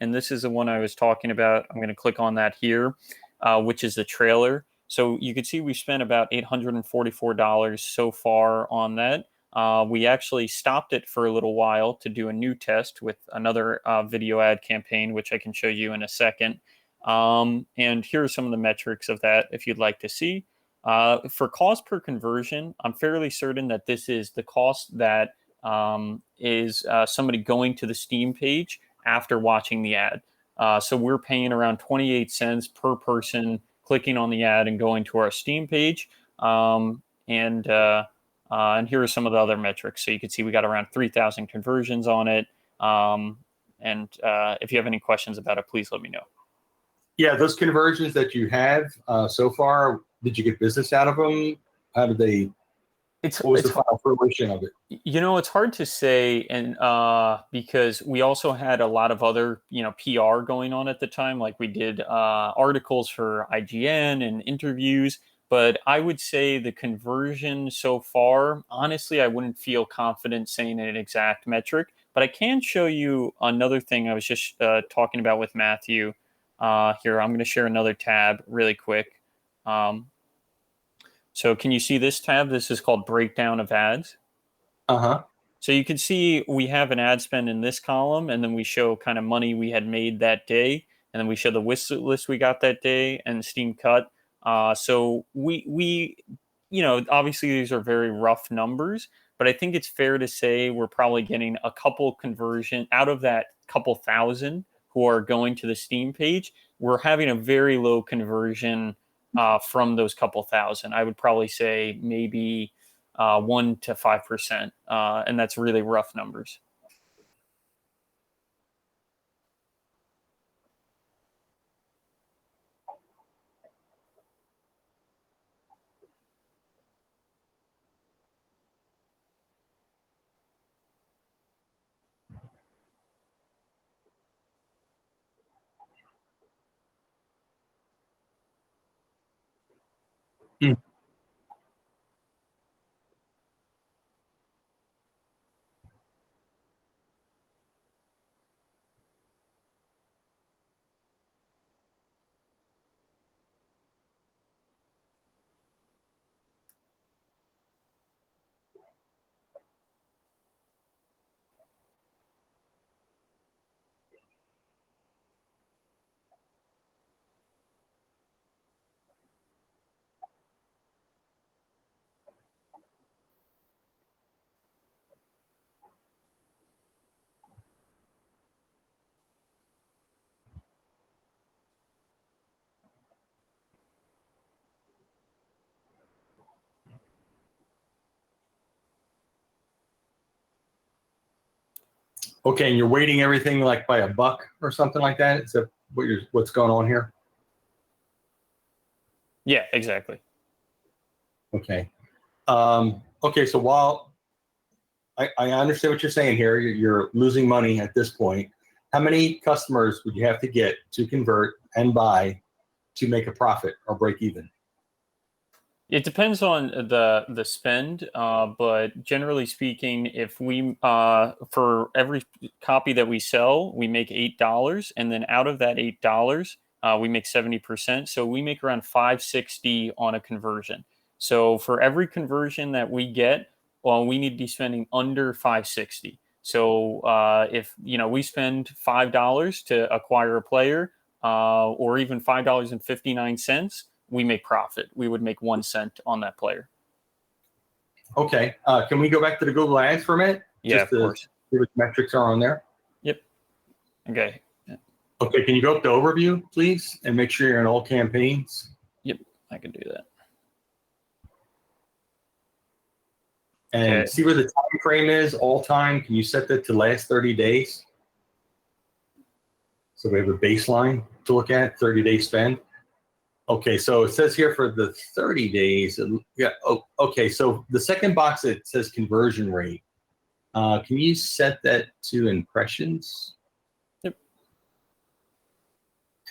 and this is the one I was talking about. I'm going to click on that here, which is the trailer. So you can see we spent about $844 so far on that. We actually stopped it for a little while to do a new test with another video ad campaign, which I can show you in a second. And here are some of the metrics of that if you'd like to see. For cost per conversion, I'm fairly certain that this is the cost that is somebody going to the Steam page after watching the ad. So we're paying around 28 cents per person clicking on the ad and going to our Steam page. And here are some of the other metrics. So you can see we got around 3,000 conversions on it. And if you have any questions about it, please let me know. Yeah, those conversions that you have so far, did you get business out of them? How did they? What was the final fruition of it? It's hard to say, and because we also had a lot of other, PR going on at the time. Like we did articles for IGN and interviews. But I would say the conversion so far, honestly, I wouldn't feel confident saying an exact metric. But I can show you another thing I was just talking about with Matthew. Here, I'm going to share another tab really quick. So can you see this tab? This is called Breakdown of Ads. Uh-huh. So you can see we have an ad spend in this column, and then we show kind of money we had made that day, and then we show the wish list we got that day and Steam cut. So we obviously these are very rough numbers, but I think it's fair to say we're probably getting a couple conversion out of that couple thousand who are going to the Steam page. We're having a very low conversion from those couple thousand. I would probably say maybe 1 to 5%, and that's really rough numbers. Mm. Okay, and you're weighting everything like by $1 or something like that? Is that what's going on here? Yeah, exactly. Okay. Okay, so while I understand what you're saying here, you're losing money at this point. How many customers would you have to get to convert and buy to make a profit or break even? It depends on the spend, but generally speaking, if we for every copy that we sell, we make $8, and then out of that $8, we make 70%. So we make around $5.60 on a conversion. So for every conversion that we get, well, we need to be spending under $5.60. So if we spend $5 to acquire a player, or even $5.59. We make profit. We would make 1 cent on that player. Okay. Can we go back to the Google Ads for a minute? Yeah, just of course. See what metrics are on there. Yep. Okay. Okay. Can you go up to overview, please, and make sure you're in all campaigns? Yep, I can do that. And see where the time frame is, all time. Can you set that to last 30 days? So we have a baseline to look at, 30-day spend. Okay, so it says here for the 30 days. Yeah. Oh, okay. So the second box that says conversion rate, can you set that to impressions? Yep.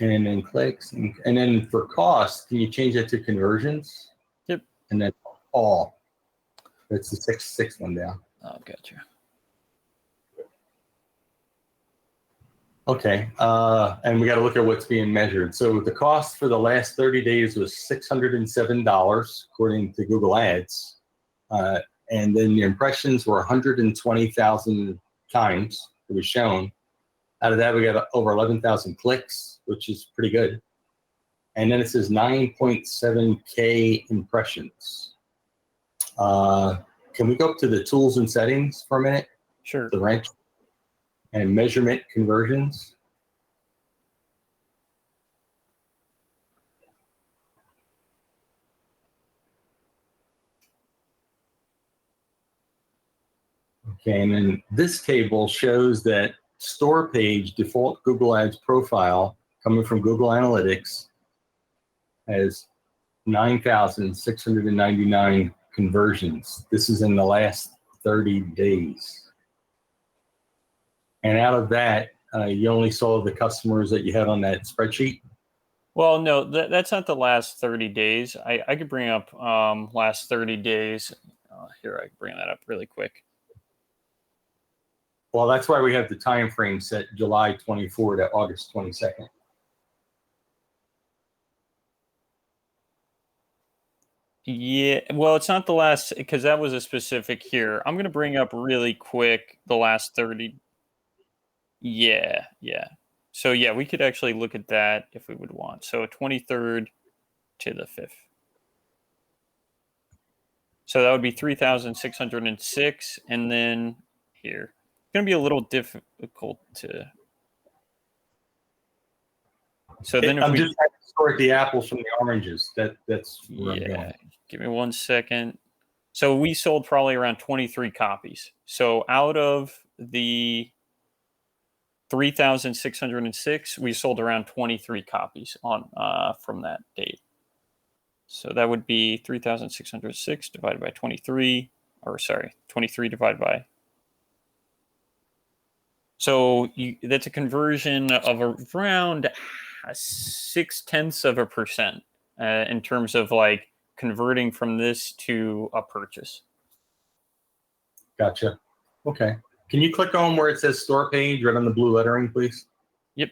And then clicks, and then for cost, can you change that to conversions? Yep. And then all. That's the sixth one down. Oh, gotcha. Okay. And we got to look at what's being measured. So the cost for the last 30 days was $607, according to Google Ads. And then the impressions were 120,000 times it was shown. Out of that, we got over 11,000 clicks, which is pretty good. And then it says 9.7K impressions. Can we go up to the tools and settings for a minute? Sure. The wrench and measurement conversions. Okay, and then this table shows that store page default Google Ads profile coming from Google Analytics has 9,699 conversions. This is in the last 30 days. And out of that, you only saw the customers that you had on that spreadsheet? Well, no, that's not the last 30 days. I could bring up last 30 days. Here, I can bring that up really quick. Well, that's why we have the time frame set July 24 to August 22nd. Yeah, well, it's not the last because that was a specific here. I'm going to bring up really quick the last 30. Yeah, yeah. So, yeah, we could actually look at that if we would want. So, 23rd to the 5th. So, that would be 3,606. And then here, it's going to be a little difficult to. So, then if I'm we. just trying to sort the apples from the oranges. That's where I'm going. Give me 1 second. So we sold probably around 23 copies. So out of the 3,606, we sold around 23 copies on from that date. So that would be 3,606 divided by 23, or sorry, 23 divided by. So that's a conversion of around 0.6% in terms of like converting from this to a purchase. Gotcha. Okay. Can you click on where it says store page right on the blue lettering, please? Yep.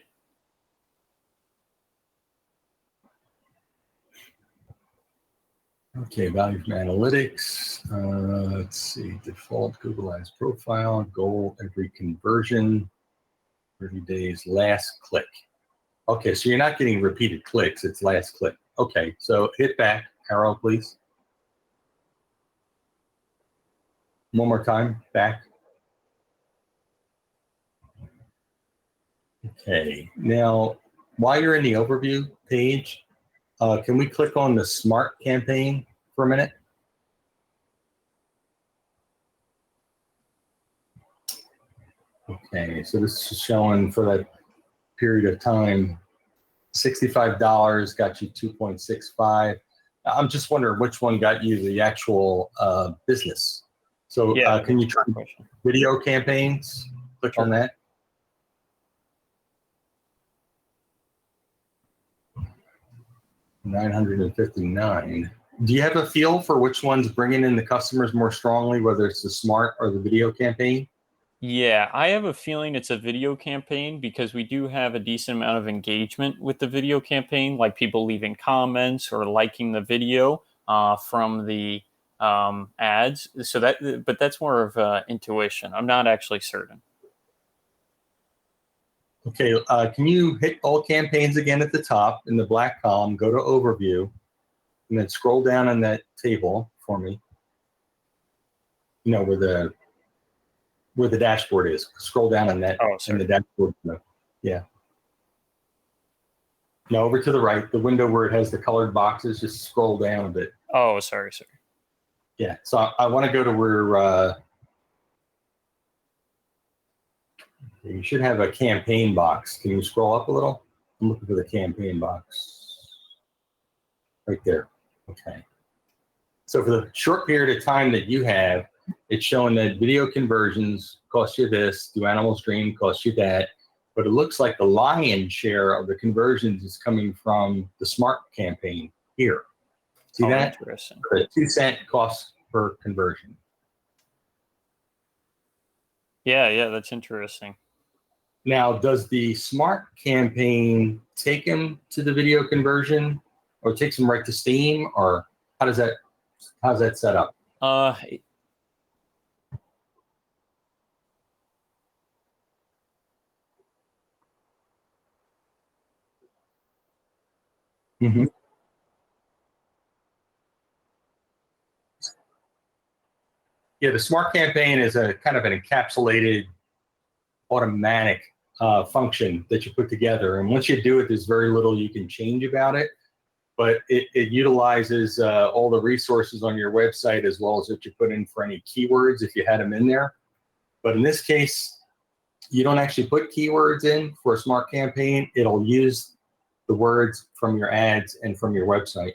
Okay, value from analytics. Let's see, default Google Ads profile, goal every conversion, 30 days, last click. Okay, so you're not getting repeated clicks, it's last click. Okay, so hit back, arrow, please. One more time, back. Okay, now while you're in the overview page, can we click on the Smart campaign for a minute? Okay, so this is showing for that period of time, $65 got you 2.65. I'm just wondering which one got you the actual business. So can you try video campaigns? Click on that. $959. Do you have a feel for which one's bringing in the customers more strongly, whether it's the Smart or the video campaign? Yeah, I have a feeling it's a video campaign because we do have a decent amount of engagement with the video campaign, like people leaving comments or liking the video from the ads. So but that's more of intuition. I'm not actually certain. Okay, can you hit all campaigns again at the top in the black column, go to overview, and then scroll down on that table for me. You know, where the dashboard is. Scroll down on that in the dashboard. Yeah. No, over to the right, the window where it has the colored boxes, just scroll down a bit. Oh, sorry. Yeah, so I want to go to where you should have a campaign box. Can you scroll up a little? I'm looking for the campaign box. Right there. Okay. So for the short period of time that you have, it's showing that video conversions cost you this, do animal stream cost you that, but it looks like the lion's share of the conversions is coming from the Smart campaign here. See that? Interesting. The 2-cent cost per conversion. Yeah, that's interesting. Now, does the smart campaign take him to the video conversion, or takes him right to Steam, or how's that set up? Mm-hmm. Yeah, the smart campaign is a kind of an encapsulated automatic function that you put together. And once you do it, there's very little you can change about it. But it utilizes all the resources on your website as well as what you put in for any keywords if you had them in there. But in this case, you don't actually put keywords in for a smart campaign. It'll use the words from your ads and from your website.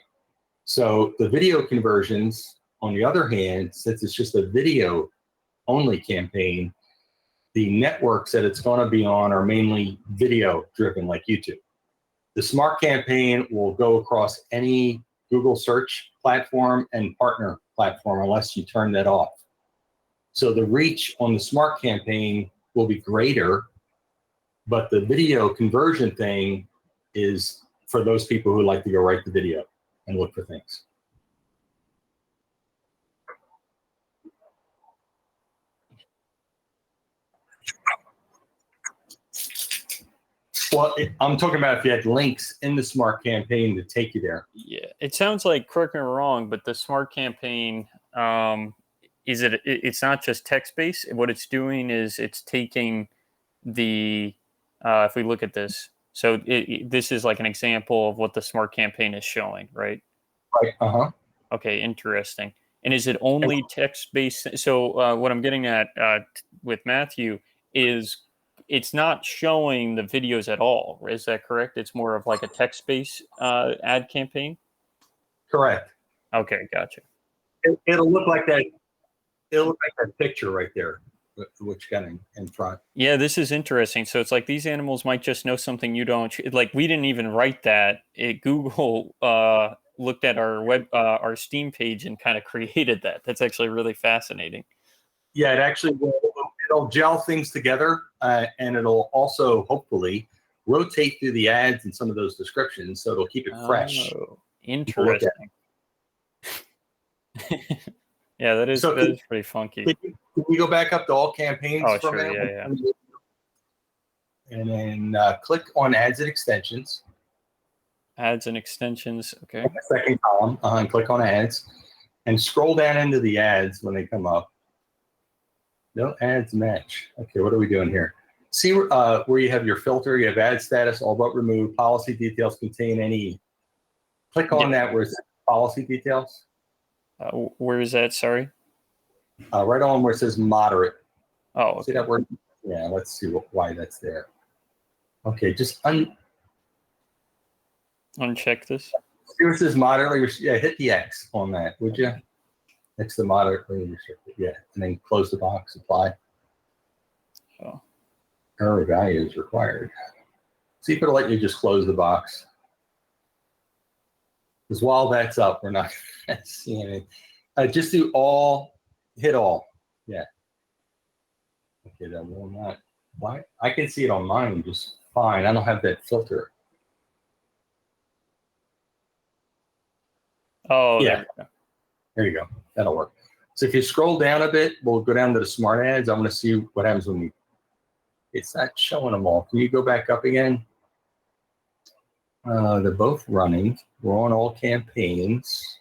So the video conversions, on the other hand, since it's just a video only campaign, the networks that it's going to be on are mainly video driven, like YouTube. The smart campaign will go across any Google search platform and partner platform unless you turn that off. So the reach on the smart campaign will be greater, but the video conversion thing is for those people who like to go right to video and look for things. Well, I'm talking about if you had links in the smart campaign to take you there. Yeah, it sounds like, correct me if I'm wrong, but the smart campaign, it's not just text-based. What it's doing is it's taking the, if we look at this, so this is like an example of what the smart campaign is showing, right? Right. Uh-huh. Okay, interesting. And is it only text-based? So what I'm getting at with Matthew is it's not showing the videos at all. Is that correct? It's more of like a text-based ad campaign? Correct. Okay, gotcha. It'll look like that. It'll look like that picture right there, which got in front. Yeah, this is interesting. So it's like these animals might just know something you don't. Like we didn't even write that. Google looked at our Steam page and kind of created that. That's actually really fascinating. Yeah, it actually will. It'll gel things together, and it'll also hopefully rotate through the ads and some of those descriptions, so it'll keep it fresh. Oh, interesting. Yeah, that is pretty funky. Can we go back up to all campaigns Oh, for a sure, minute? yeah. And then click on ads and extensions. Ads and extensions. Okay. On the second column, and click on ads, and scroll down into the ads when they come up. No ads match. Okay, what are we doing here? See where you have your filter. You have ad status, all but remove. Policy details contain any. Click on that where it says policy details. Where is that? Sorry. Right on where it says moderate. Oh, okay. See that word? Yeah, let's see why that's there. Okay, just uncheck this. See where it says moderately restricted. Yeah, hit the X on that, would you? Next to moderately restricted. Yeah, and then close the box, apply. Oh. Error value is required. See if it'll let you just close the box. Because while that's up, we're not seeing it. Just do all, hit all. Yeah. Okay, that will not. Why? I can see it on mine just fine. I don't have that filter. Oh, yeah. There you go. That'll work. So if you scroll down a bit, we'll go down to the smart ads. I'm going to see what happens when it's not showing them all. Can you go back up again? They're both running. We're on all campaigns.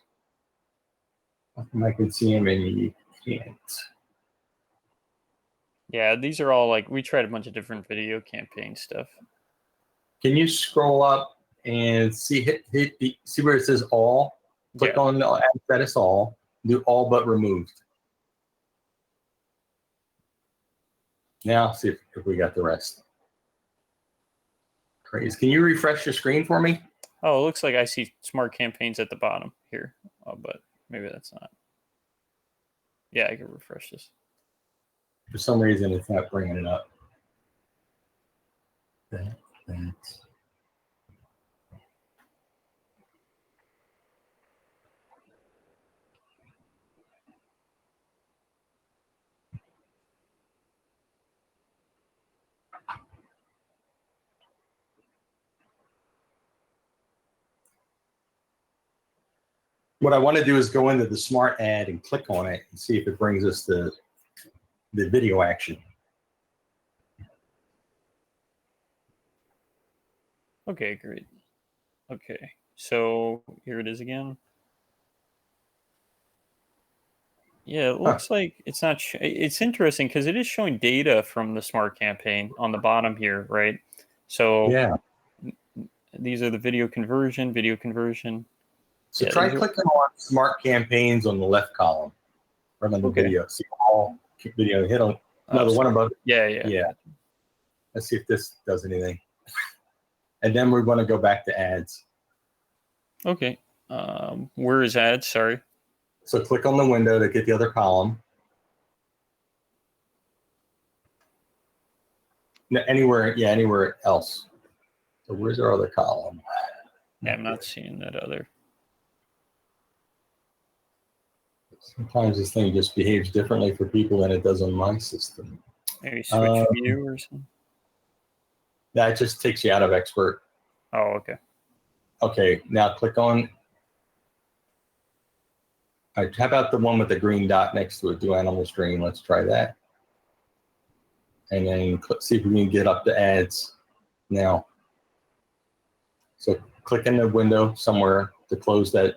I can see them and you can't. Yeah, these are all like, we tried a bunch of different video campaign stuff. Can you scroll up and see where it says all? Click on the ad status all. Do all but removed. Now see if we got the rest. Crazy. Can you refresh your screen for me? Oh, it looks like I see smart campaigns at the bottom here, but maybe that's not. Yeah, I can refresh this. For some reason, it's not bringing it up. That. what I want to do is go into the smart ad and click on it and see if it brings us the video action. Okay, great. Okay, so here it is again. Yeah, it looks like it's not. It's interesting because it is showing data from the smart campaign on the bottom here, right? So Yeah. these are the video conversion. So Yeah, try these are clicking on smart campaigns on the left column, right on the okay. video. See all video. Hit on the one above it. Yeah. Yeah. Let's see if this does anything. And then we want to go back to ads. Okay. Where is ads? Sorry. So click on the window to get the other column. No, anywhere else. So where's our other column? Yeah, I'm not seeing that other. Sometimes this thing just behaves differently for people than it does on my system. Maybe switch view or something. That just takes you out of expert. Oh, okay. Okay, now click on. All right, how about the one with the green dot next to it? Do animal stream. Let's try that. And then see if we can get up to ads now. So click in the window somewhere to close that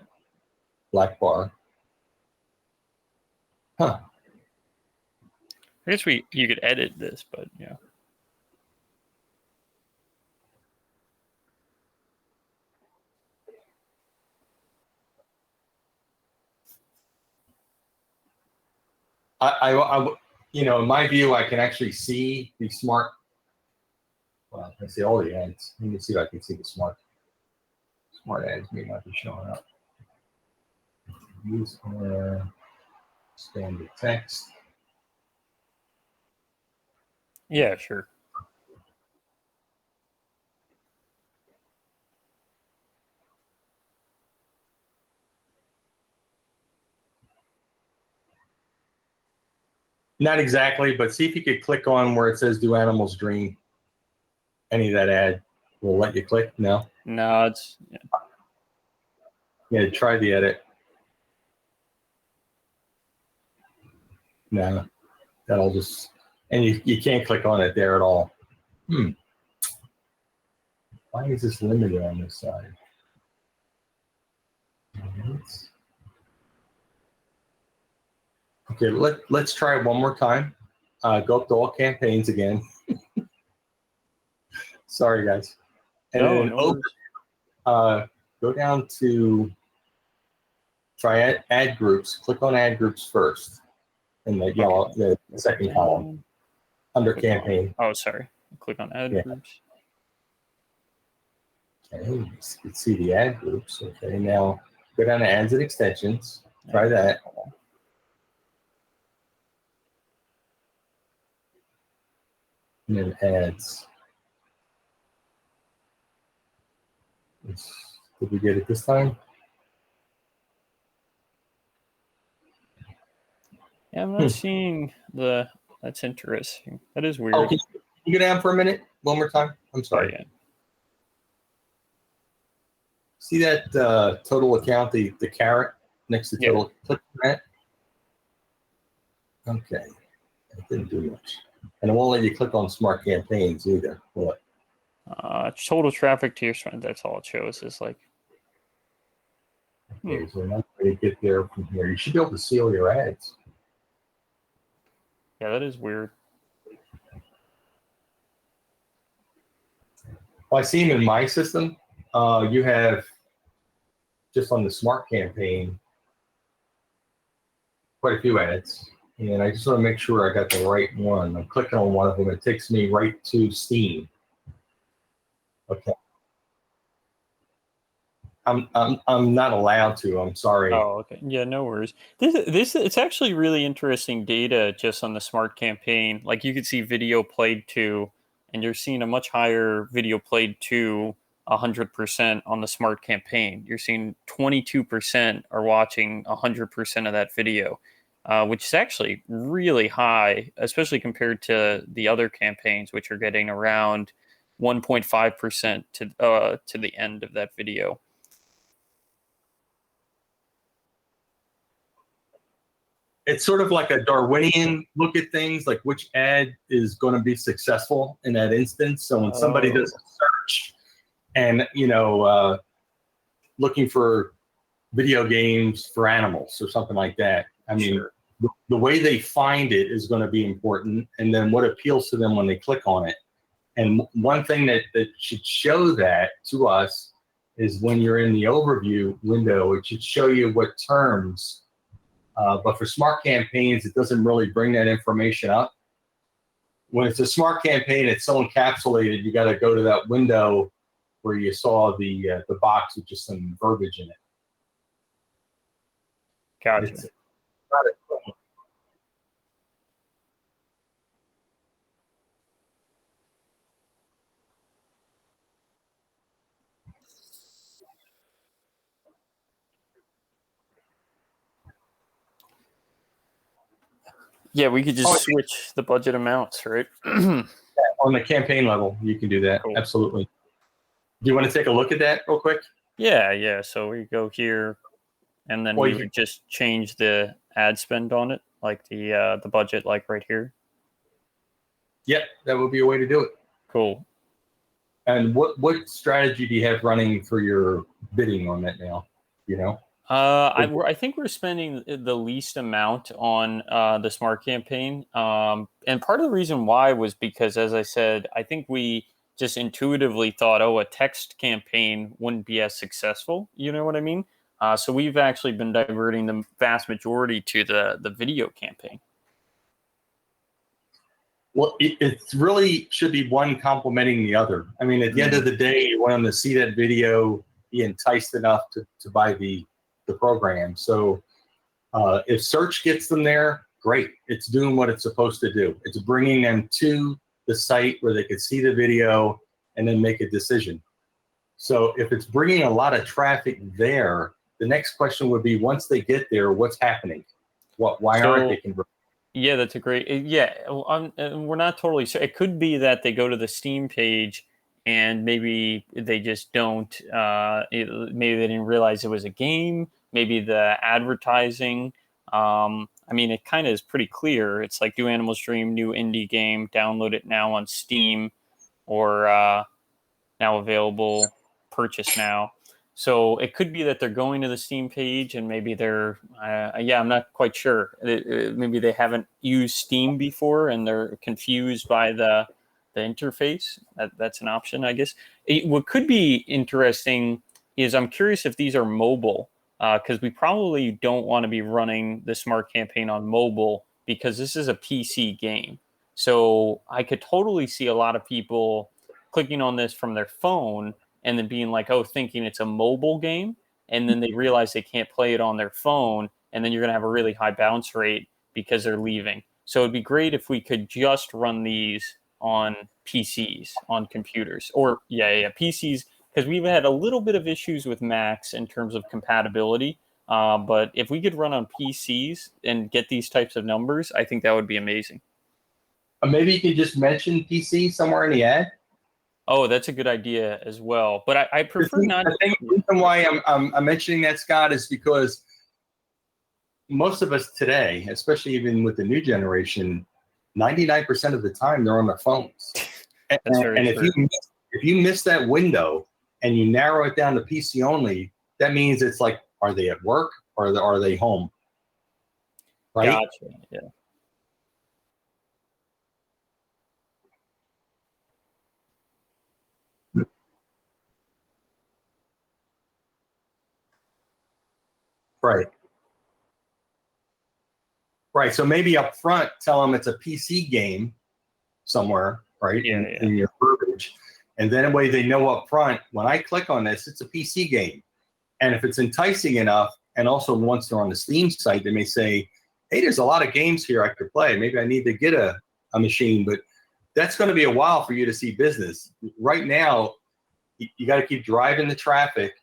black bar. Huh. I guess you could edit this, but yeah. I in my view, I can actually see the smart. Well, I can see all the ads. Let me see if I can see the smart ads may not be showing up. Use standard text. Yeah, sure. Not exactly, but see if you could click on where it says "Do Animals Dream." Any of that ad will let you click. No. No, it's Yeah, try the edit. No, that'll just, and you can't click on it there at all. Why is this limited on this side? Okay, let's try it one more time. Go up to all campaigns again. Sorry, guys. And then go down to try ad groups. Click on ad groups first in the yellow, the second column under campaign. Oh, sorry. Click on ad groups. Okay, you can see the ad groups. Okay, now go down to ads and extensions. Try that. And then ads. Did we get it this time? Yeah, I'm not seeing the. That's interesting. That is weird. Oh, can you go down for a minute? One more time? I'm sorry. Oh, yeah. See that total account, the caret next to total? Click on that. Okay. It didn't do much. And it won't let you click on smart campaigns either. What? Total traffic to your front. That's all it shows. Is like. Okay, so another way to get there from here. You should be able to see all your ads. Yeah, that is weird. Well, I see them in my system. You have just on the smart campaign quite a few ads. And I just want to make sure I got the right one. I'm clicking on one of them. It takes me right to Steam. Okay. I'm not allowed to. I'm sorry. Oh, okay. Yeah, no worries. This it's actually really interesting data just on the smart campaign. Like you could see video played to, and you're seeing a much higher video played to 100% on the smart campaign. You're seeing 22% are watching 100% of that video, which is actually really high, especially compared to the other campaigns, which are getting around 1.5% to the end of that video. it's sort of like a Darwinian look at things, like which ad is going to be successful in that instance. So when somebody does a search and, looking for video games for animals or something like that, I mean, Sure. the way they find it is going to be important. And then what appeals to them when they click on it. And one thing that should show that to us is when you're in the overview window, it should show you what terms. But for smart campaigns, it doesn't really bring that information up. When it's a smart campaign, it's so encapsulated, you got to go to that window where you saw the box with just some verbiage in it. Gotcha. It's not a, Yeah, we could just switch the budget amounts, right? on the campaign level, you can do that. Cool. Absolutely. Do you want to take a look at that real quick? Yeah. So we go here, and then we would just change the ad spend on it, like the budget, like right here. Yeah, that would be a way to do it. Cool. And what strategy do you have running for your bidding on that now? I think we're spending the least amount on the smart campaign, and part of the reason why was because, as I said, I think we just intuitively thought, a text campaign wouldn't be as successful. You know what I mean? So we've actually been diverting the vast majority to the video campaign. Well, it really should be one complementing the other. I mean, at the end of the day, you want them to see that video, be enticed enough to buy the program. So if search gets them there, great. It's doing what it's supposed to do. It's bringing them to the site where they could see the video and then make a decision. So if it's bringing a lot of traffic there, the next question would be, once they get there, what's happening? Why aren't they converting? Yeah, that's a great. We're not totally sure. It could be that they go to the Steam page and maybe they just don't. Maybe they didn't realize it was a game. Maybe the advertising. I mean, it kind of is pretty clear. It's like, do Animals Dream, new indie game, download it now on Steam, or now available, purchase now. So it could be that they're going to the Steam page and maybe they're, I'm not quite sure. Maybe they haven't used Steam before and they're confused by the interface. That's an option, I guess. What could be interesting is, I'm curious if these are mobile, because we probably don't want to be running the smart campaign on mobile because this is a PC game. So I could totally see a lot of people clicking on this from their phone and then being like, thinking it's a mobile game. And then they realize they can't play it on their phone. And then you're going to have a really high bounce rate because they're leaving. So it'd be great if we could just run these on PCs, on computers, or PCs, because we've had a little bit of issues with Macs in terms of compatibility. But if we could run on PCs and get these types of numbers, I think that would be amazing. Maybe you could just mention PC somewhere in the ad. Oh, that's a good idea as well. But I prefer not. I think the reason why I'm mentioning that, Scott, is because most of us today, especially even with the new generation, 99% of the time they're on their phones. That's very true. If you miss that window and you narrow it down to PC only, that means it's like, are they at work or are they home? Right? Gotcha. Yeah. Right. Right. So maybe up front, tell them it's a PC game somewhere, right? In your verbiage. And then that way they know up front, when I click on this, it's a PC game. And if it's enticing enough, and also once they're on the Steam site, they may say, hey, there's a lot of games here I could play. Maybe I need to get a machine, but that's going to be a while for you to see business. Right now, you got to keep driving the traffic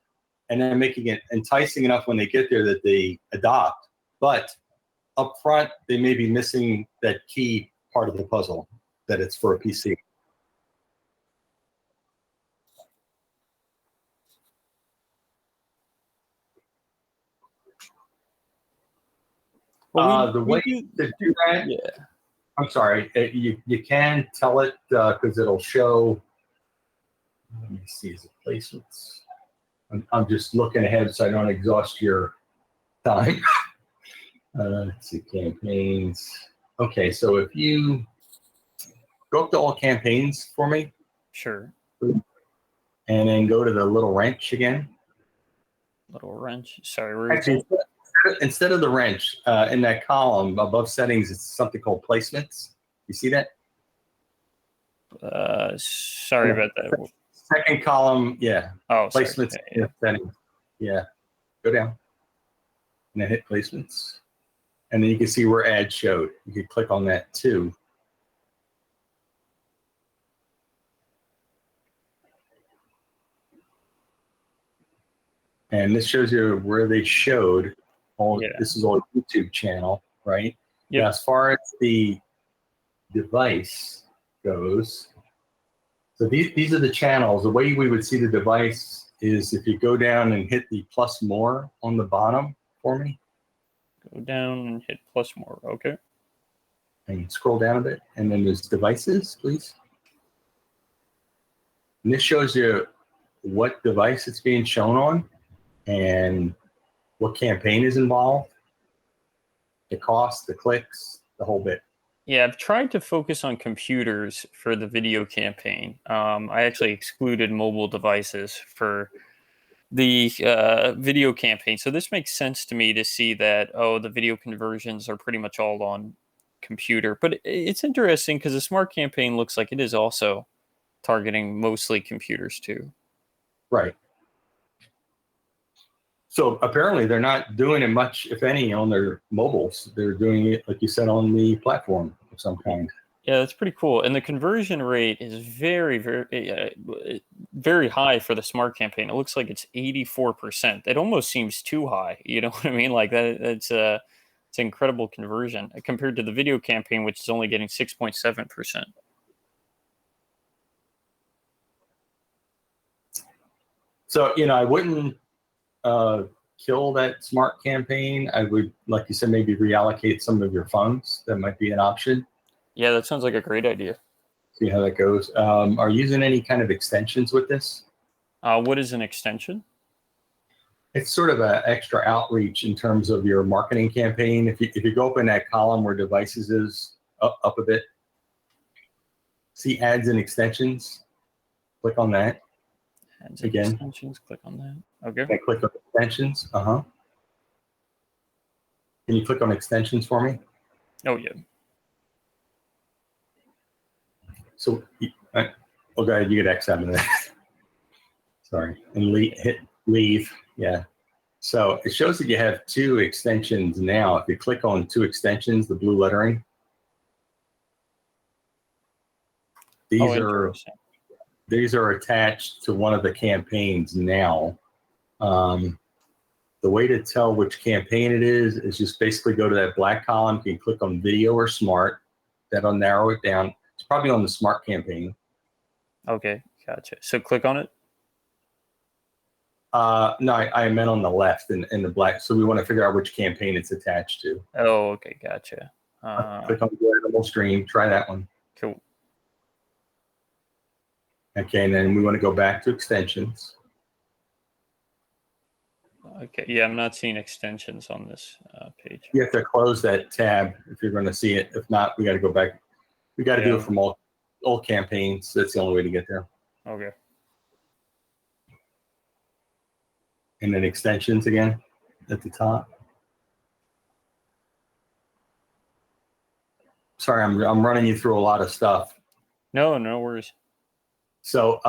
and then making it enticing enough when they get there that they adopt. But up front, they may be missing that key part of the puzzle, that it's for a PC. Well, The we way do. to do that, Yeah. I'm sorry, you can tell it because it'll show. Let me see, is it placements? I'm just looking ahead so I don't exhaust your time. Let's see, campaigns. Okay, so if you go up to all campaigns for me, Sure. and then go to the little wrench again. Little wrench. Sorry, where is Actually, it? instead of the wrench in that column above settings, it's something called placements. You see that? Sorry about that. Second column, yeah. Oh, sorry. Placements, Yeah. settings. Yeah. Go down and then hit placements. And then you can see where ads showed. You can click on that too. And this shows you where they showed. This is all YouTube channel, right? Yep. Now, as far as the device goes, so these are the channels. The way we would see the device is if you go down and hit the plus more on the bottom for me. Go down and hit plus more. Okay. And scroll down a bit. And then there's devices, please. And this shows you what device it's being shown on and what campaign is involved, the cost, the clicks, the whole bit. Yeah, I've tried to focus on computers for the video campaign. I actually excluded mobile devices for the video campaign. So this makes sense to me to see that, oh, the video conversions are pretty much all on computer. But it's interesting because the smart campaign looks like it is also targeting mostly computers too. Right. So apparently they're not doing it much, if any, on their mobiles. They're doing it, like you said, on the platform of some kind. Yeah, that's pretty cool. And the conversion rate is very, very high for the smart campaign. It looks like it's 84%. It almost seems too high. You know what I mean? Like that, it's an incredible conversion compared to the video campaign, which is only getting 6.7%. So, I wouldn't kill that smart campaign. I would, like you said, maybe reallocate some of your funds. That might be an option. Yeah, that sounds like a great idea. See how that goes. Are you using any kind of extensions with this? What is an extension? It's sort of an extra outreach in terms of your marketing campaign. If you go up in that column where devices is up a bit, see ads and extensions. Click on that. Ads and again. Extensions. Click on that. Okay. Okay, click on extensions. Can you click on extensions for me? Oh yeah. So, oh, go ahead. You get X out of that. Sorry, and hit leave. Yeah. So it shows that you have two extensions now. If you click on two extensions, the blue lettering, these are attached to one of the campaigns now. The way to tell which campaign it is just basically go to that black column. You can click on video or smart. That'll narrow it down. It's probably on the smart campaign. Okay, gotcha. So click on it. No, I meant on the left in the black. So we want to figure out which campaign it's attached to. Oh, okay, gotcha. Click on the animal stream. Try that one. Cool. Okay, and then we want to go back to extensions. Okay, yeah, I'm not seeing extensions on this page. You have to close that tab if you're going to see it. If not, we got to go back. We got to do it from all campaigns. That's the only way to get there. Okay. And then extensions again at the top. Sorry, I'm running you through a lot of stuff. No worries. So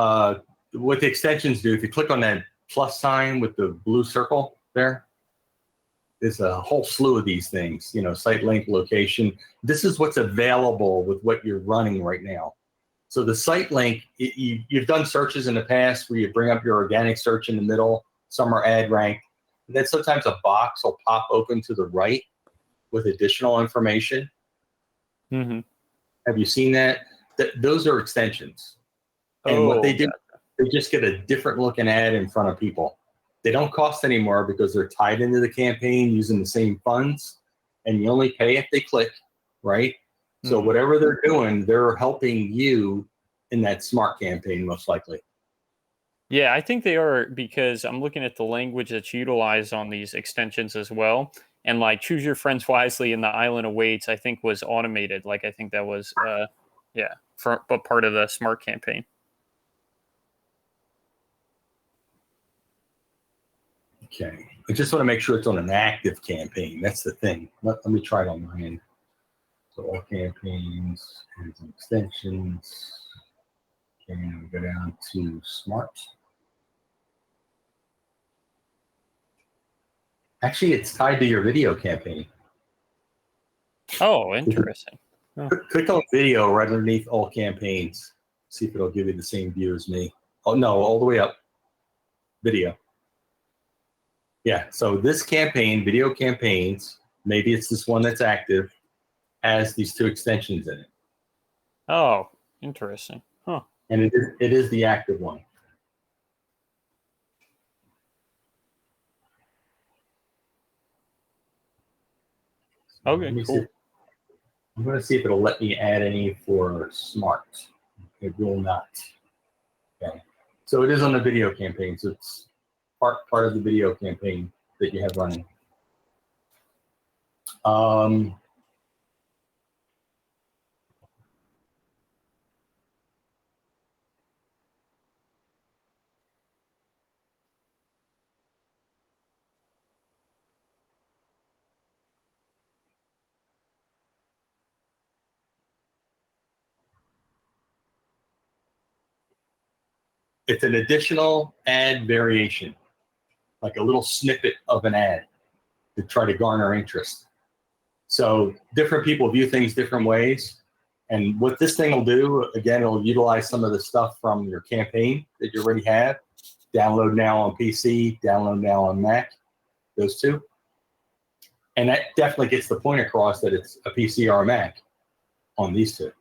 what the extensions do, if you click on that plus sign with the blue circle there, there's a whole slew of these things, site link, location. This is what's available with what you're running right now. So the site link, you've done searches in the past where you bring up your organic search in the middle, some are ad rank. And then sometimes a box will pop open to the right with additional information. Mm-hmm. Have you seen that? Those are extensions. And what they do, they just get a different looking ad in front of people. They don't cost anymore because they're tied into the campaign using the same funds. and you only pay if they click, right? So Mhm. whatever they're doing, they're helping you in that smart campaign, most likely. Yeah, I think they are because I'm looking at the language that's utilized on these extensions as well. And like choose your friends wisely in the island awaits, I think was automated. Like I think that was yeah, for but part of the smart campaign. Okay. I just want to make sure it's on an active campaign. That's the thing. Let me try it on my end. So all campaigns and extensions. Okay, we go down to smart. Actually, it's tied to your video campaign. Oh, interesting. Oh. Click on video right underneath all campaigns. See if it'll give you the same view as me. Oh, no, all the way up. Video. Yeah, so this campaign, video campaigns, maybe it's this one that's active, has these two extensions in it. Oh, interesting. Huh. And it is the active one. So let Okay, me see. cool. I'm going to see if it'll let me add any for smart. It will not. Okay. So it is on the video campaign. So it's part of the video campaign that you have running. It's an additional ad variation, like a little snippet of an ad to try to garner interest. So different people view things different ways. And what this thing will do, again, it'll utilize some of the stuff from your campaign that you already have. Download now on PC, download now on Mac, those two. And that definitely gets the point across that it's a PC or a Mac on these two.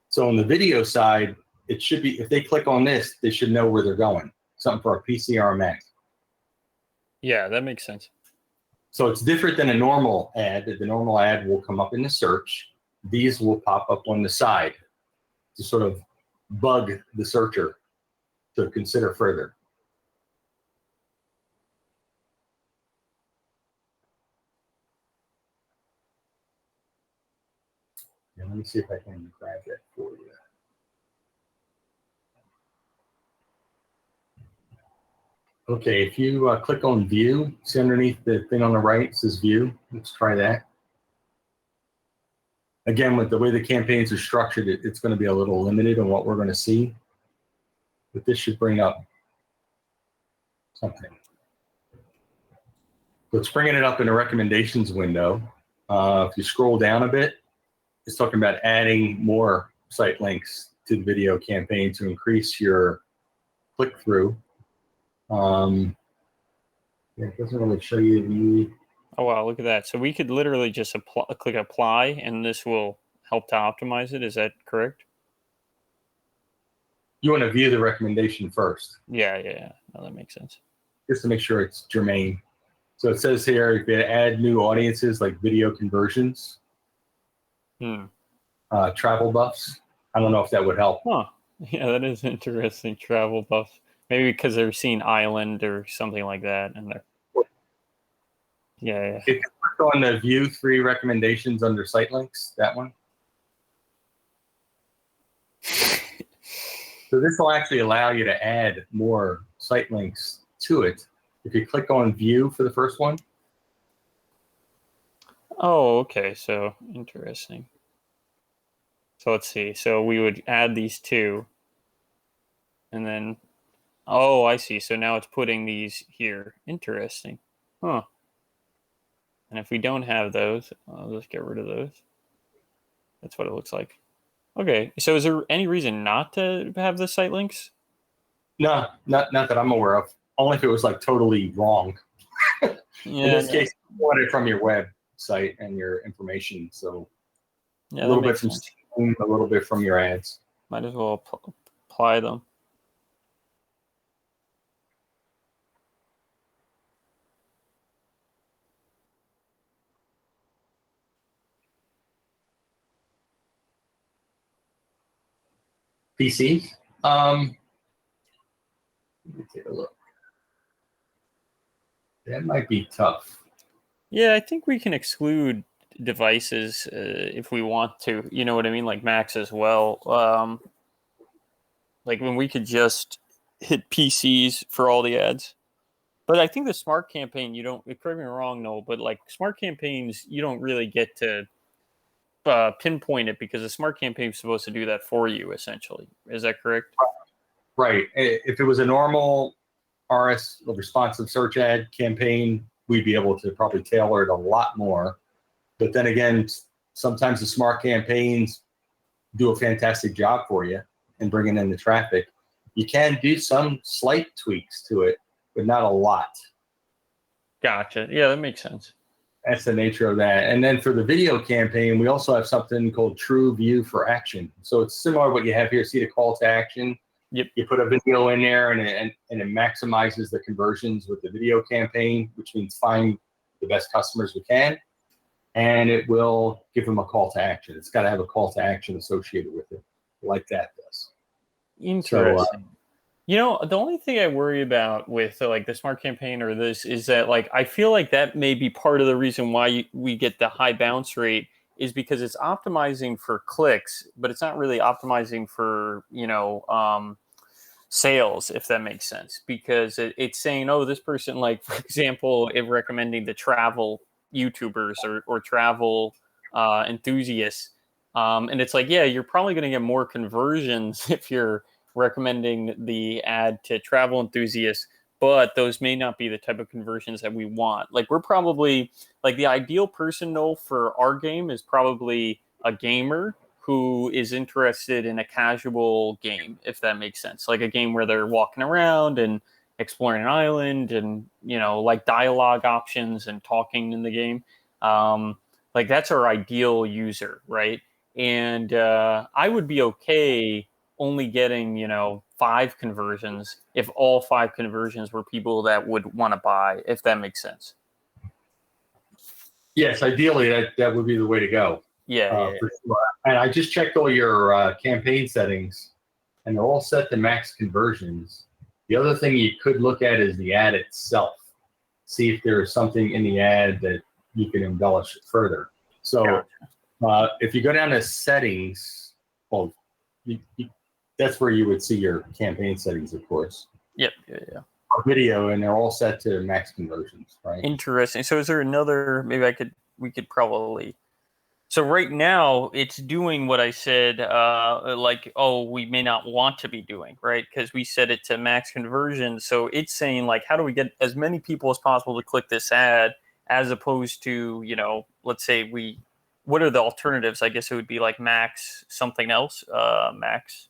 So on the video side, it should be, if they click on this, they should know where they're going. Something for a PC or a Mac. Yeah, that makes sense. So it's different than a normal ad. The normal ad will come up in the search. These will pop up on the side to sort of bug the searcher to consider further. And let me see if I can grab that for you. Okay, if you click on view, see underneath the thing on the right, it says view. Let's try that. Again, with the way the campaigns are structured, it's going to be a little limited on what we're going to see. But this should bring up something. So it's bringing it up in the recommendations window. If you scroll down a bit, it's talking about adding more site links to the video campaign to increase your click-through. Yeah, it doesn't really show you the... Oh wow, look at that. So we could literally just click apply, and this will help to optimize it. Is that correct? You want to view the recommendation first. Yeah. No, that makes sense. Just to make sure it's germane. So it says here, if you add new audiences like video conversions, travel buffs. I don't know if that would help. Huh. Yeah, that is interesting. Travel buffs. Maybe because they're seeing island or something like that, and they're yeah. If you click on the view 3 recommendations under site links, that one. So this will actually allow you to add more site links to it. If you click on view for the first one. Oh, okay. So interesting. So let's see. So we would add these two, and then oh, I see. So now it's putting these here. Interesting. Huh. And if we don't have those, I'll just get rid of those. That's what it looks like. Okay. So is there any reason not to have the site links? No, not that I'm aware of. Only if it was like totally wrong. In this case, you want it from your website and your information. So yeah, a little that bit makes from sense. Steam, a little bit from your ads. Might as well apply them. PCs. Let me take a look. That might be tough. Yeah, I think we can exclude devices if we want to. You know what I mean? Like Macs as well. Like when we could just hit PCs for all the ads. But I think the smart campaign, you don't, correct me wrong, no, but like smart campaigns, you don't really get to pinpoint it because the smart campaign is supposed to do that for you, essentially. Is that correct? Right. If it was a normal responsive search ad campaign, we'd be able to probably tailor it a lot more. But then again, sometimes the smart campaigns do a fantastic job for you in bringing in the traffic. You can do some slight tweaks to it, but not a lot. Gotcha. Yeah, that makes sense. That's the nature of that. And then for the video campaign, we also have something called True View for Action. So it's similar to what you have here. See the call to action? Yep. You put a video in there and it maximizes the conversions with the video campaign, which means find the best customers we can. And it will give them a call to action. It's got to have a call to action associated with it, like that does. Interesting. You know, the only thing I worry about with like the smart campaign or this is that like I feel like that may be part of the reason why we get the high bounce rate is because it's optimizing for clicks, but it's not really optimizing for, sales, if that makes sense, because it's saying, oh, this person, like, for example, if recommending the travel YouTubers or travel enthusiasts. And it's like, yeah, you're probably going to get more conversions if you're recommending the ad to travel enthusiasts, but those may not be the type of conversions that we want. Like we're probably like the ideal person though for our game is probably a gamer who is interested in a casual game, if that makes sense. Like a game where they're walking around and exploring an island and, like dialogue options and talking in the game. Like that's our ideal user, right? And I would be okay only getting 5 conversions if all 5 conversions were people that would want to buy, if that makes sense. Yes, ideally that would be the way to go. Yeah. For sure. And I just checked all your campaign settings, and they're all set to max conversions. The other thing you could look at is the ad itself. See if there is something in the ad that you can embellish it further. So if you go down to settings, well, that's where you would see your campaign settings, of course. Yep. Yeah. Video, and they're all set to max conversions, right? Interesting. So is there another, we could probably, so right now it's doing what I said, we may not want to be doing, right? Because we set it to max conversion. So it's saying like, how do we get as many people as possible to click this ad as opposed to, let's say what are the alternatives? I guess it would be like max something else, max.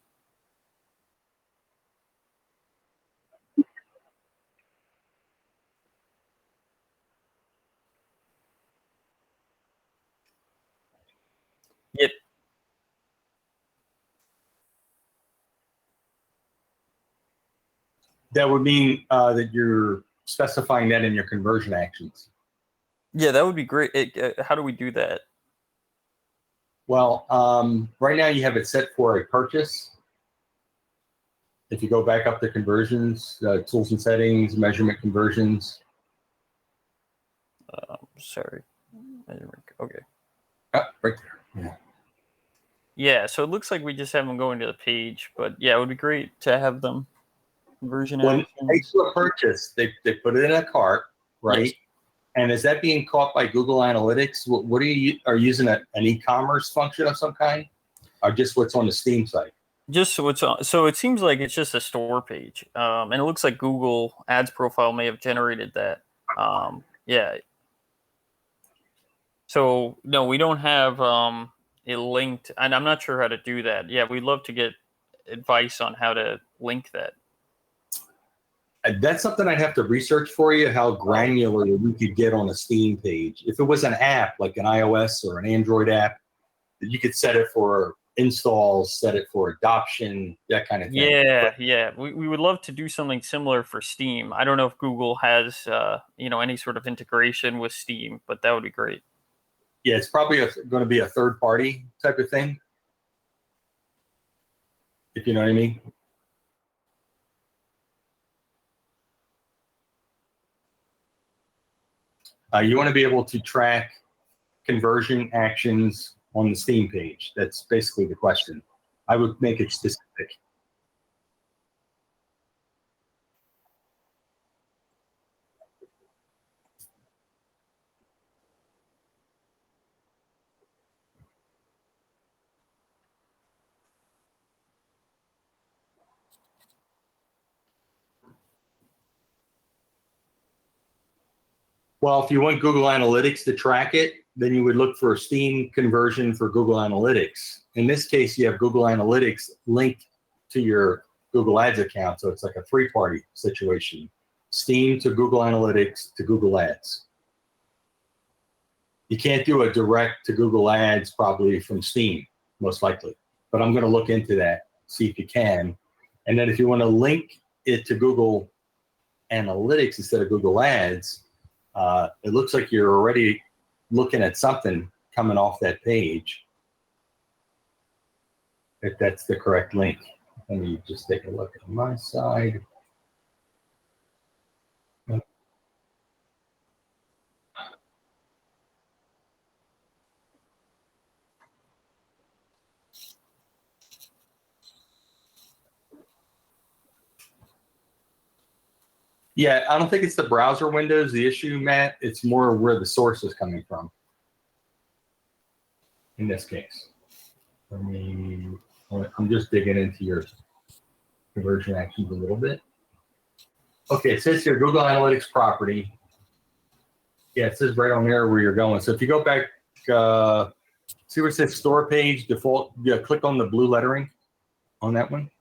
Yep. That would mean that you're specifying that in your conversion actions. Yeah, that would be great. How do we do that? Well, right now you have it set for a purchase. If you go back up to conversions, tools and settings, measurement conversions. Sorry. Okay. Right there. Yeah. Yeah, so it looks like we just have them going to the page, but yeah, it would be great to have them conversion When they actions. do a purchase, they put it in a cart, right? Yes. And is that being caught by Google Analytics? What are you using an e-commerce function of some kind, or just what's on the Steam site? Just what's on. So it seems like it's just a store page, and it looks like Google Ads profile may have generated that. Yeah. So no, we don't have it linked, and I'm not sure how to do that. Yeah, we'd love to get advice on how to link that. That's something I'd have to research for you, how granular we could get on a Steam page. If it was an app, like an iOS or an Android app, you could set it for installs, set it for adoption, that kind of thing. Yeah. We would love to do something similar for Steam. I don't know if Google has, any sort of integration with Steam, but that would be great. Yeah, it's probably going to be a third-party type of thing. if you know what I mean. You want to be able to track conversion actions on the Steam page. That's basically the question. I would make it specific. Well, if you want Google Analytics to track it, then you would look for a Steam conversion for Google Analytics. In this case, you have Google Analytics linked to your Google Ads account, so it's like a three-party situation. Steam to Google Analytics to Google Ads. You can't do a direct to Google Ads probably from Steam, most likely. But I'm going to look into that, see if you can. And then if you want to link it to Google Analytics instead of Google Ads, it looks like you're already looking at something coming off that page, if that's the correct link. Let me just take a look on my side. Yeah, I don't think it's the browser windows, the issue, Matt. It's more where the source is coming from in this case. I'm just digging into your conversion actions a little bit. Okay, it says here Google Analytics property. Yeah, it says right on there where you're going. So if you go back, see where it says store page, default, yeah, click on the blue lettering on that one.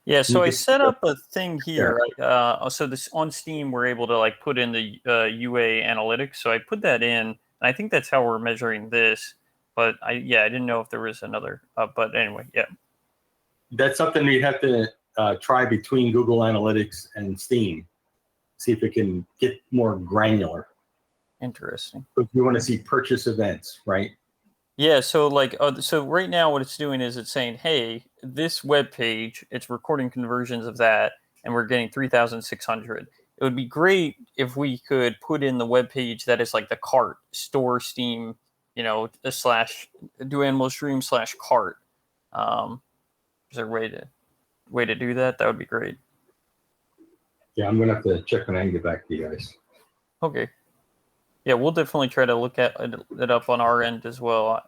Yeah, so I set up a thing here. So this on Steam, we're able to like put in the UA analytics. So I put that in, and I think that's how we're measuring this. But I didn't know if there was another. But anyway, yeah. That's something you have to try between Google Analytics and Steam. See if it can get more granular. Interesting. If you want to see purchase events, right? Yeah, so like, so right now what it's doing is it's saying, hey, this web page, it's recording conversions of that, and we're getting 3,600. It would be great if we could put in the web page that is like the cart, store Steam, slash do animal stream slash cart. Is there a way to do that? That would be great. Yeah, I'm gonna have to check when I can get back to you guys. Okay. Yeah, we'll definitely try to look at it up on our end as well.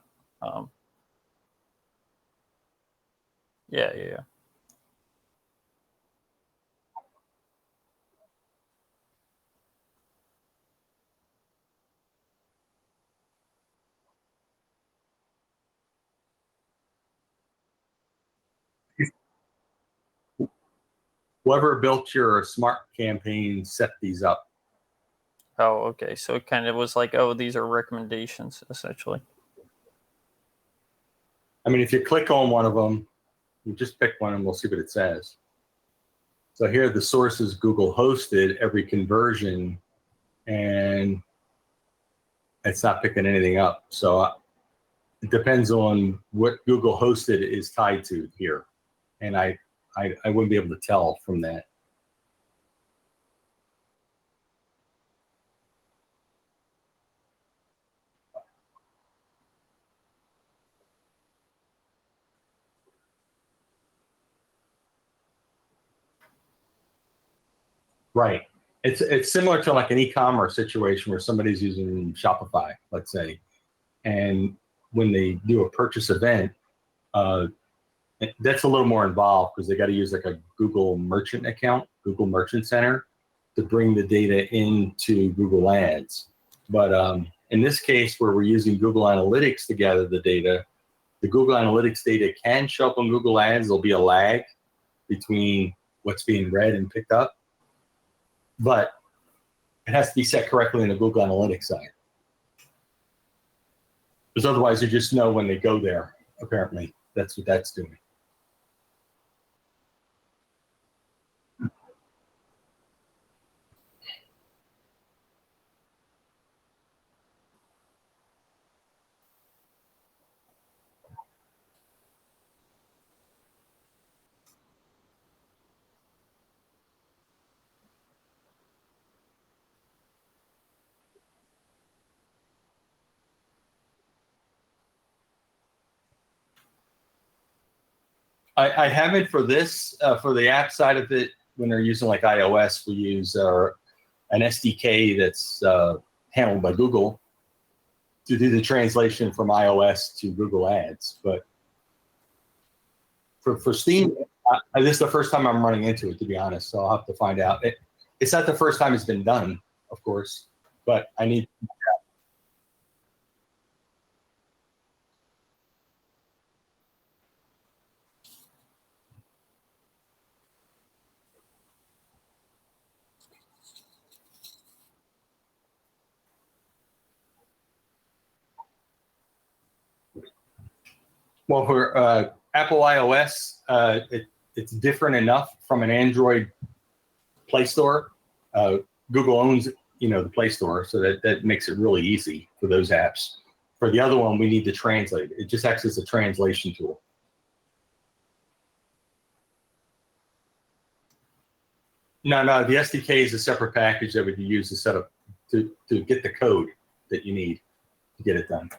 Yeah. Whoever built your smart campaign set these up. Oh, okay. So it kind of was like, oh, these are recommendations, essentially. I mean, if you click on one of them, you just pick one and we'll see what it says. So here the source is Google hosted every conversion, and it's not picking anything up. So it depends on what Google hosted is tied to here. And I wouldn't be able to tell from that. Right. It's similar to like an e-commerce situation where somebody's using Shopify, let's say, and when they do a purchase event, that's a little more involved because they got to use like a Google Merchant account, Google Merchant Center, to bring the data into Google Ads. But in this case, where we're using Google Analytics to gather the data, the Google Analytics data can show up on Google Ads. There'll be a lag between what's being read and picked up, but it has to be set correctly in the Google Analytics side. Because otherwise, you just know when they go there, apparently. That's what that's doing. I haven't for this, for the app side of it. When they're using like iOS, we use an SDK that's handled by Google to do the translation from iOS to Google Ads. But for Steam, this is the first time I'm running into it, to be honest. So I'll have to find out. It's not the first time it's been done, of course, but I need. Well, for Apple iOS, it's different enough from an Android Play Store. Google owns, the Play Store, so that makes it really easy for those apps. For the other one, we need to translate. It just acts as a translation tool. No, the SDK is a separate package that we can use to set up to get the code that you need to get it done.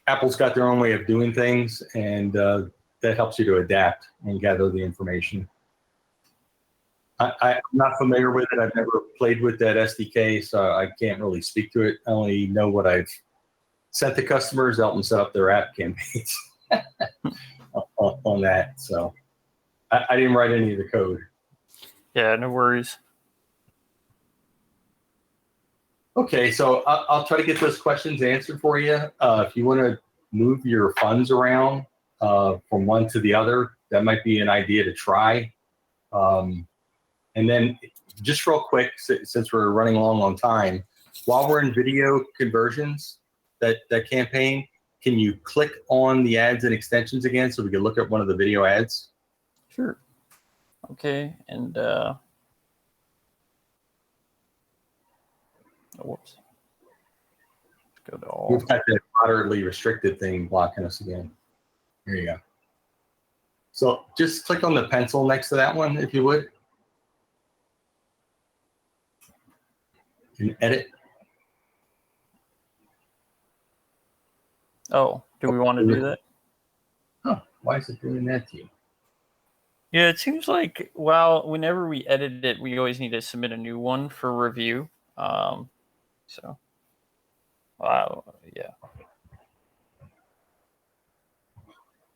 Apple's got their own way of doing things, and that helps you to adapt and gather the information. I'm not familiar with it. I've never played with that SDK, so I can't really speak to it. I only know what I've sent the customers, help them set up their app campaigns on that. So I didn't write any of the code. Yeah, no worries. Okay, so I'll try to get those questions answered for you. If you want to move your funds around from one to the other, that might be an idea to try. And then just real quick, since we're running long on time, while we're in video conversions, that campaign, can you click on the ads and extensions again so we can look at one of the video ads? Sure. Okay, and whoops. Go to all. We've got that moderately restricted thing blocking us again. Here you go. So just click on the pencil next to that one, if you would. And edit. Oh, do we want to do that? Oh, why is it doing that to you? Yeah, it seems like, well, whenever we edit it, we always need to submit a new one for review. So, wow, yeah.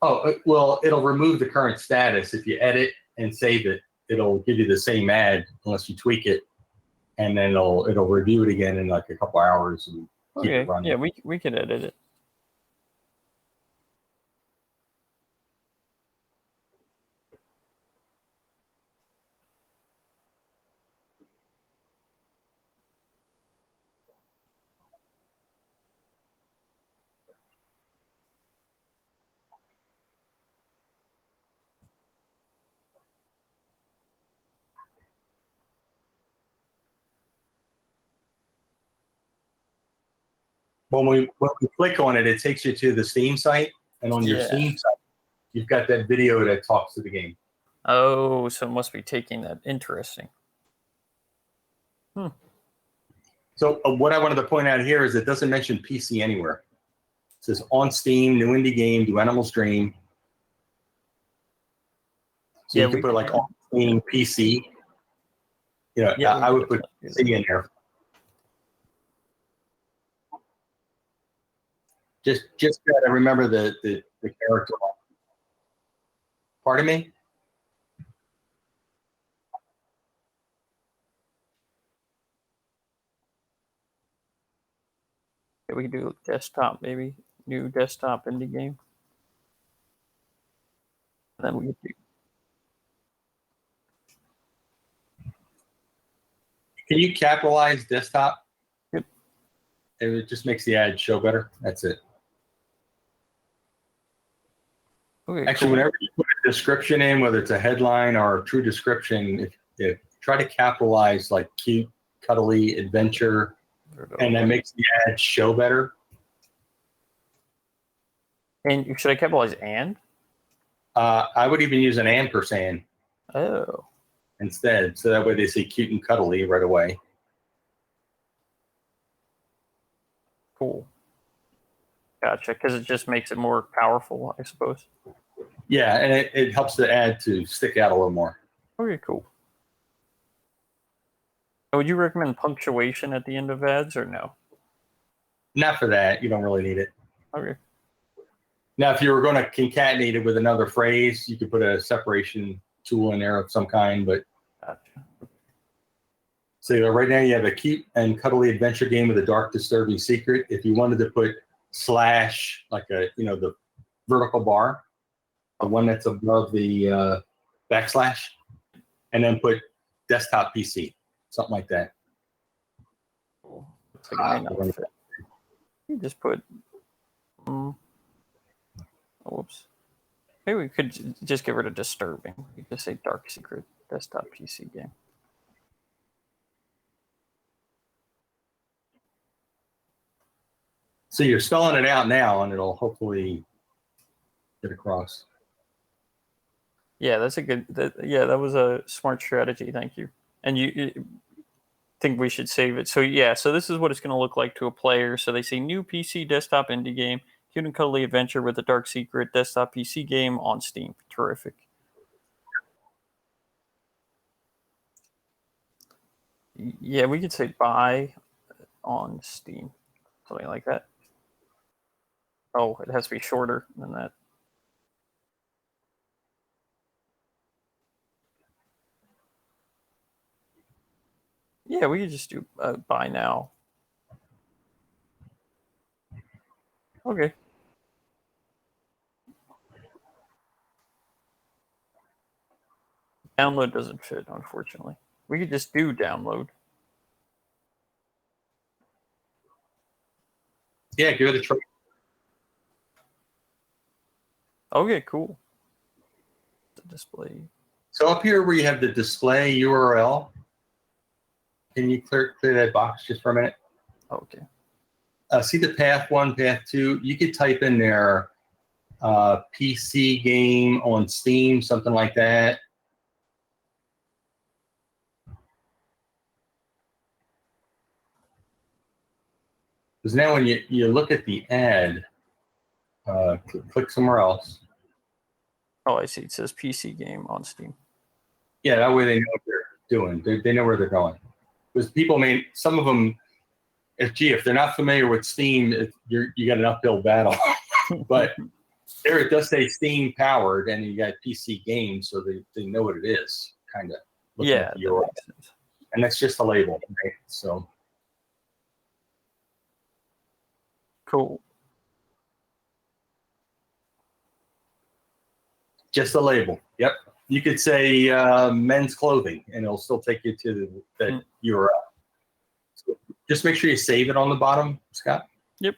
Oh, well, it'll remove the current status. If you edit and save it, it'll give you the same ad unless you tweak it, and then it'll review it again in like a couple hours and keep it running. Yeah, we can edit it. When we click on it, it takes you to the Steam site, and on your Steam site, you've got that video that talks to the game. Oh, so it must be taking that. Interesting. So what I wanted to point out here is it doesn't mention PC anywhere. It says on Steam, new indie game, Do Animals Dream. So you can put like on Steam PC. I would put PC in there. Just gotta remember the character. Pardon me? Yeah, we can do desktop, maybe new desktop indie game. And then we can do. Can you capitalize desktop? Yep. It just makes the ad show better. That's it. Okay, actually, whenever you put a description in, whether it's a headline or a true description, if try to capitalize like cute, cuddly, adventure, and that makes the ad show better. And should I capitalize and? I would even use an ampersand. Oh. Instead, so that way they say cute and cuddly right away. Cool. Gotcha. Because it just makes it more powerful, I suppose. Yeah, and it helps the ad to stick out a little more. Okay, cool. Would you recommend punctuation at the end of ads or no? Not for that. You don't really need it. Okay. Now, if you were going to concatenate it with another phrase, you could put a separation tool in there of some kind. But Gotcha. so right now you have a cute and cuddly adventure game with a dark, disturbing secret. If you wanted to put slash, like the vertical bar, the one that's above the backslash, and then put desktop PC, something like that. Cool. Looks like it may not fit. You just put. Whoops. Maybe we could just get rid of disturbing. We could just say dark secret desktop PC game. So you're spelling it out now, and it'll hopefully get across. Yeah, that's a good. That was a smart strategy. Thank you. And you think we should save it? So yeah, so this is what it's going to look like to a player. So they say new PC desktop indie game, cute and cuddly adventure with a dark secret desktop PC game on Steam. Terrific. Yeah, we could say buy on Steam, something like that. Oh, it has to be shorter than that. Yeah, we could just do buy now. Okay. Download doesn't fit, unfortunately. We could just do download. Yeah, give it a try. Okay, cool. The display. So up here where you have the display URL, can you clear that box just for a minute? Okay. See the path 1, path 2? You could type in there PC game on Steam, something like that. Because now when you look at the ad, click somewhere else. Oh, I see. It says PC game on Steam. Yeah, that way they know what they're doing. They know where they're going. Because people some of them, if they're not familiar with Steam, you got an uphill battle. But there it does say Steam powered, and you got PC games, so they know what it is, kind of. Yeah, that makes sense. And that's just a label, right? So cool. Just a label. Yep. You could say men's clothing, and it'll still take you to that URL. So just make sure you save it on the bottom, Scott. Yep.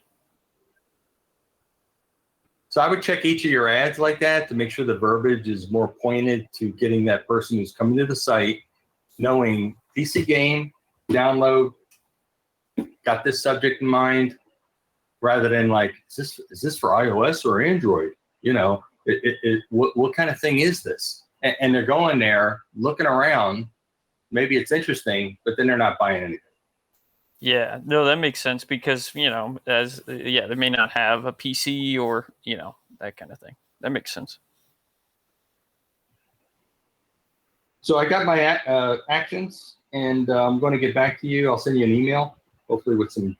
So I would check each of your ads like that to make sure the verbiage is more pointed to getting that person who's coming to the site knowing PC game, download, got this subject in mind, rather than like, is this for iOS or Android? What kind of thing is this? And they're going there, looking around. Maybe it's interesting, but then they're not buying anything. Yeah, no, that makes sense because, they may not have a PC or, that kind of thing. That makes sense. So I got my actions, and I'm going to get back to you. I'll send you an email, hopefully with some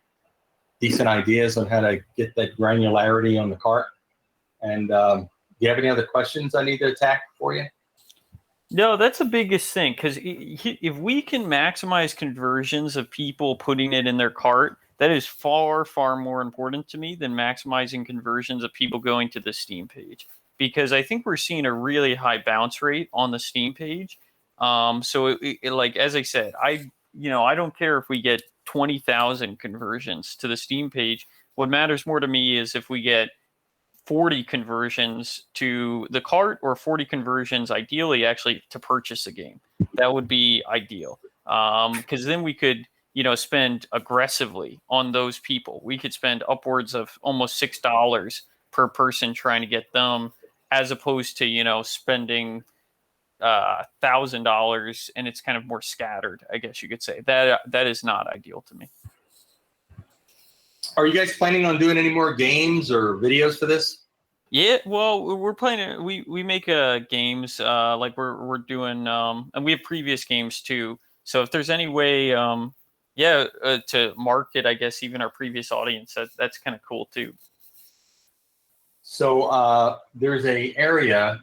decent ideas on how to get that granularity on the cart. And do you have any other questions I need to attack for you? No, that's the biggest thing, because if we can maximize conversions of people putting it in their cart, that is far, far more important to me than maximizing conversions of people going to the Steam page. Because I think we're seeing a really high bounce rate on the Steam page. So, like as I said, I don't care if we get 20,000 conversions to the Steam page. What matters more to me is if we get 40 conversions to the cart or 40 conversions ideally actually to purchase a game. That would be ideal. Because then we could, spend aggressively on those people. We could spend upwards of almost $6 per person trying to get them, as opposed to, spending $1,000 and it's kind of more scattered, I guess you could say. That is not ideal to me. Are you guys planning on doing any more games or videos for this? Yeah, well, we're playing. We make games like we're doing, and we have previous games too. So if there's any way, to market, I guess even our previous audience, that's kind of cool too. So there's a area.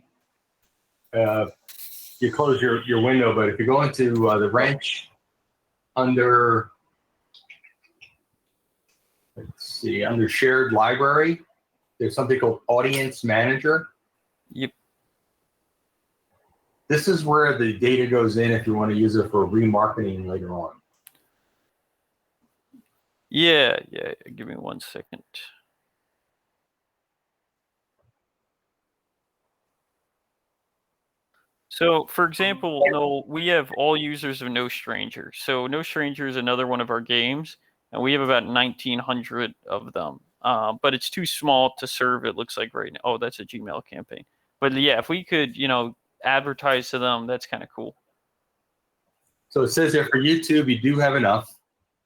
You close your window, but if you go into the wrench under, let's see, under shared library, there's something called Audience Manager. Yep. This is where the data goes in if you want to use it for remarketing later on. Yeah. Give me 1 second. So, for example, no, we have all users of No Stranger. So, No Stranger is another one of our games, and we have about 1,900 of them. But it's too small to serve. It looks like right now. Oh, that's a Gmail campaign. But yeah, if we could, advertise to them, that's kind of cool. So it says there for YouTube, you do have enough.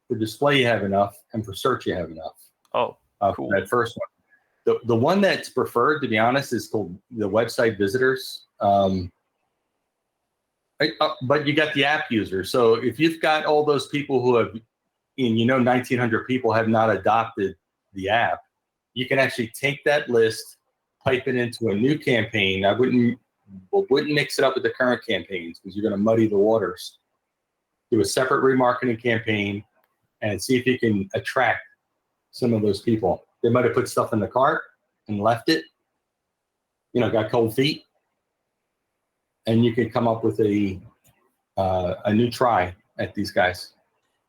For display, you have enough, and for search, you have enough. Oh, cool. For that first one. The one that's preferred, to be honest, is called the website visitors. But you got the app users. So if you've got all those people who have, 1,900 people have not adopted the app, you can actually take that list, type it into a new campaign. I wouldn't mix it up with the current campaigns because you're going to muddy the waters. Do a separate remarketing campaign and see if you can attract some of those people. They might have put stuff in the cart and left it, got cold feet. And you can come up with a new try at these guys.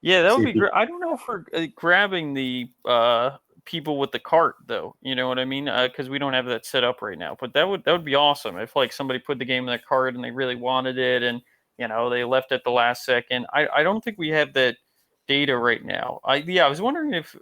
Yeah, that would be great. I don't know if we're grabbing the people with the cart, though. You know what I mean? Because we don't have that set up right now. But that would be awesome if like somebody put the game in their cart and they really wanted it, and they left at the last second. I don't think we have that data right now. I was wondering if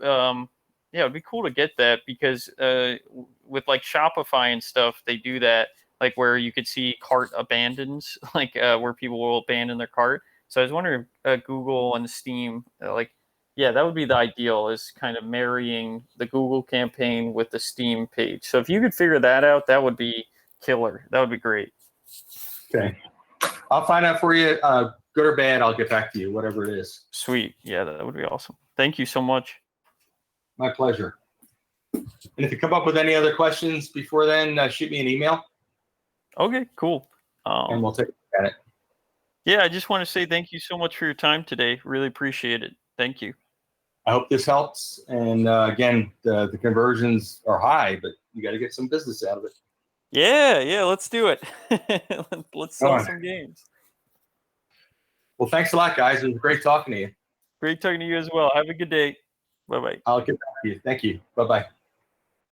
it'd be cool to get that because with like Shopify and stuff, they do that. Like where you could see cart abandons, like where people will abandon their cart. So I was wondering if Google and Steam, that would be the ideal, is kind of marrying the Google campaign with the Steam page. So if you could figure that out, that would be killer. That would be great. Okay. I'll find out for you. Good or bad, I'll get back to you, whatever it is. Sweet. Yeah, that would be awesome. Thank you so much. My pleasure. And if you come up with any other questions before then, shoot me an email. Okay, cool. And we'll take a look at it. Yeah, I just want to say thank you so much for your time today. Really appreciate it. Thank you. I hope this helps. And again, the conversions are high, but you got to get some business out of it. Yeah, let's do it. Let's sell some games. Well, thanks a lot, guys. It was great talking to you. Great talking to you as well. Have a good day. Bye-bye. I'll get back to you. Thank you. Bye-bye.